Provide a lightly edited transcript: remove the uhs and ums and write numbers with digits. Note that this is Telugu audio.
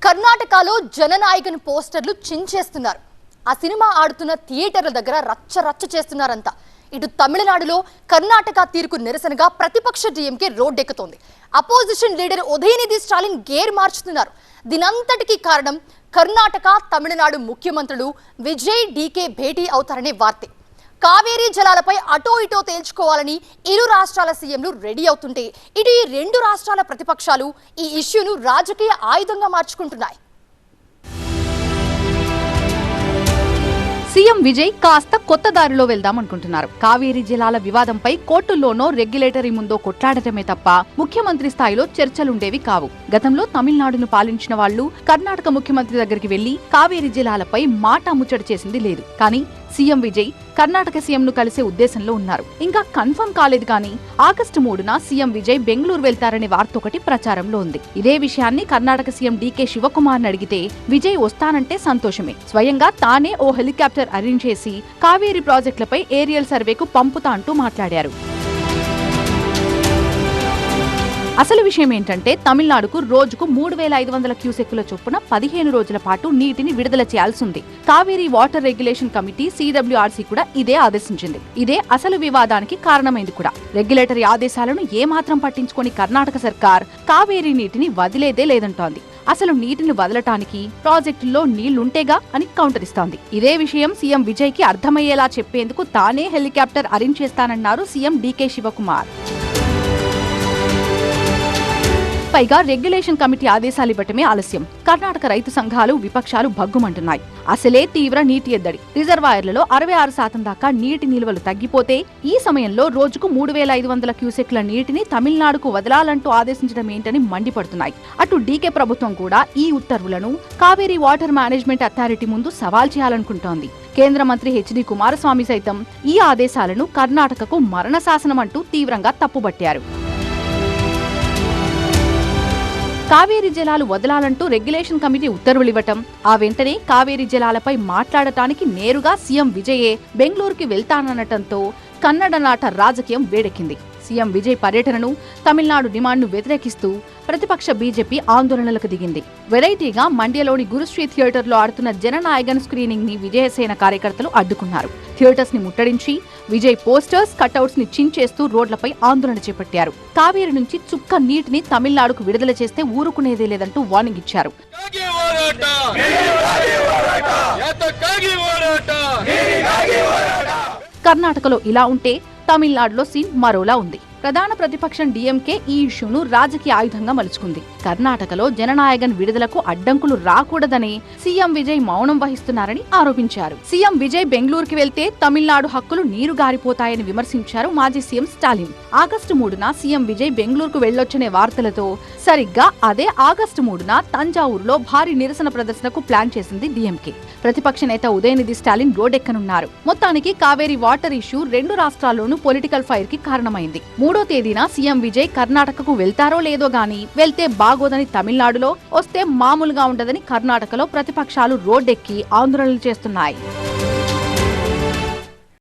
కర్ణాటకలో జననాయకన్ పోస్టర్లు చించేస్తున్నారు. ఆ సినిమా ఆడుతున్న థియేటర్ల దగ్గర రచ్చ రచ్చ చేస్తున్నారంతా. ఇటు తమిళనాడులో కర్ణాటక తీరుకు నిరసనగా ప్రతిపక్ష డిఎంకే రోడ్డెక్కుతోంది. Opposition leader Udhayanidhi Stalin gear మార్చుతున్నారు. దీనంతటికీ కారణం కర్ణాటక తమిళనాడు ముఖ్యమంత్రులు విజయ్ డీకే భేటీ అవుతారనే వార్తే. కావేరీ జలాలపై అటో ఇటో తేల్చుకోవాలని ఇరు రాష్ట్రాల సీఎంలు రెడీ అవుతుంటే ఇటు ఈ రెండు రాష్ట్రాల ప్రతిపక్షాలు ఈ ఇష్యూను రాజకీయ ఆయుధంగా మార్చుకుంటున్నాయి. సీఎం విజయ్ కాస్త కొత్త దారిలో వెళ్దామనుకుంటున్నారు. కావేరీ జలాల వివాదంపై కోర్టుల్లోనో రెగ్యులేటరీ ముందో కొట్లాడటమే తప్ప ముఖ్యమంత్రి స్థాయిలో చర్చలుండేవి కావు. గతంలో తమిళనాడును పాలించిన వాళ్లు కర్ణాటక ముఖ్యమంత్రి దగ్గరికి వెళ్లి కావేరీ జలాలపై మాట ముచ్చట చేసింది లేదు. కానీ సీఎం విజయ్ కర్ణాటక సీఎం ను కలిసే ఉద్దేశంలో ఉన్నారు. ఇంకా కన్ఫర్మ్ కాలేదు కానీ ఆగస్టు 3న సీఎం విజయ్ బెంగళూరు వెళ్తారనే వార్త ఒకటి ప్రచారంలో ఉంది. ఇదే విషయాన్ని కర్ణాటక సీఎం డీకే శివకుమార్ అడిగితే విజయ్ వస్తానంటే సంతోషమే, స్వయంగా తానే ఓ హెలికాప్టర్ అరేంజ్ చేసి కావేరీ ప్రాజెక్టులపై ఏరియల్ సర్వేకు పంపుతా అంటూ మాట్లాడారు. అసలు విషయం ఏంటంటే తమిళనాడుకు రోజుకు 3500 క్యూసెక్కుల చొప్పున 15 రోజుల పాటు నీటిని విడుదల చేయాల్సింది. Kaveri water regulation committee CWRC కూడా ఇదే ఆదేశించింది. ఇదే అసలు వివాదానికి కారణమైంది కూడా. రెగ్యులేటరీ ఆదేశాలను ఏమాత్రం పట్టించుకొని కర్ణాటక సర్కార్ కావేరీ నీటిని వదిలేదే లేదంటోంది. అసలు నీటిని వదలటానికి ప్రాజెక్టుల్లో నీళ్లుంటేగా అని కౌంటర్ ఇస్తోంది. ఇదే విషయం సీఎం విజయ్ కి అర్థమయ్యేలా చెప్పేందుకు తానే హెలికాప్టర్ అరేంజ్ చేస్తానన్నారు సీఎం డీకే శివకుమార్. పైగా రెగ్యులేషన్ కమిటీ ఆదేశాలు ఇవ్వటమే ఆలస్యం. కర్ణాటక రైతు సంఘాలు విపక్షాలు భగ్గుమంటున్నాయి. అసలే తీవ్ర నీటి ఎద్దడి. రిజర్వాయర్లలో 66% దాకా నీటి నిల్వలు తగ్గిపోతే ఈ సమయంలో రోజుకు 3500 క్యూసెక్ల నీటిని తమిళనాడుకు వదలాలంటూ ఆదేశించడం ఏంటని మండిపడుతున్నాయి. అటు డీకే ప్రభుత్వం కూడా ఈ ఉత్తర్వులను కావేరీ వాటర్ మేనేజ్మెంట్ అథారిటీ ముందు సవాల్ చేయాలనుకుంటోంది. కేంద్ర మంత్రి హెచ్డి కుమారస్వామి సైతం ఈ ఆదేశాలను కర్ణాటకకు మరణ శాసనం అంటూ తీవ్రంగా తప్పుబట్టారు. కావేరీ జలాలు వదలాలంటూ రెగ్యులేషన్ కమిటీ ఉత్తర్వులివ్వటం, ఆ వెంటనే కావేరీ జలాలపై మాట్లాడటానికి నేరుగా సీఎం విజయే బెంగళూరుకి వెళ్తాననటంతో కన్నడ నాట రాజకీయం వేడెక్కింది. సీఎం విజయ్ పర్యటనను, తమిళనాడు డిమాండ్ను వ్యతిరేకిస్తూ ప్రతిపక్ష బీజేపీ ఆందోళనలకు దిగింది. వెరైటీగా మండ్యలోని గురుశ్రీ థియేటర్లో ఆడుతున్న జననాయకన్ స్క్రీనింగ్ ని విజయసేన కార్యకర్తలు అడ్డుకున్నారు. థియేటర్స్ ని ముట్టడించి విజయ్ పోస్టర్స్, కటౌట్స్ ని చించేస్తూ రోడ్లపై ఆందోళన చేపట్టారు. కావేరీ నుంచి చుక్క నీటిని తమిళనాడుకు విడుదల చేస్తే ఊరుకునేదే లేదంటూ వార్నింగ్ ఇచ్చారు. కర్ణాటకలో ఇలా ఉంటే తమిళనాడులో సీన్ మరోలా ఉంది. ప్రధాన ప్రతిపక్షం డీఎంకే ఈ ఇష్యూను రాజకీయ ఆయుధంగా మలుచుకుంది. కర్ణాటకలో జననాయకన్ విడుదలకు అడ్డంకులు రాకూడదని సీఎం విజయ్ మౌనం వహిస్తున్నారని ఆరోపించారు. సీఎం విజయ్ బెంగళూరుకి వెళ్తే తమిళనాడు హక్కులు నీరు గారిపోతాయని విమర్శించారు మాజీ సీఎం స్టాలిన్. ఆగస్టు 3న సీఎం విజయ్ బెంగళూరుకు వెళ్లొచ్చనే వార్తలతో సరిగ్గా అదే ఆగస్టు 3న తంజావూరులో భారీ నిరసన ప్రదర్శనకు ప్లాన్ చేసింది డీఎంకే. ప్రతిపక్ష నేత ఉదయనిధి స్టాలిన్ రోడ్డెక్కనున్నారు. మొత్తానికి కావేరీ వాటర్ ఇష్యూ రెండు రాష్ట్రాల్లోనూ పొలిటికల్ ఫైర్ కి కారణమైంది. 3వ తేదీన సీఎం విజయ్ కర్ణాటకకు వెళ్తారో లేదో గానీ వెళ్తే బాగోదని తమిళనాడులో, వస్తే మామూలుగా ఉండదని కర్ణాటకలో ప్రతిపక్షాలు రోడ్డెక్కి ఆందోళనలు చేస్తున్నాయి.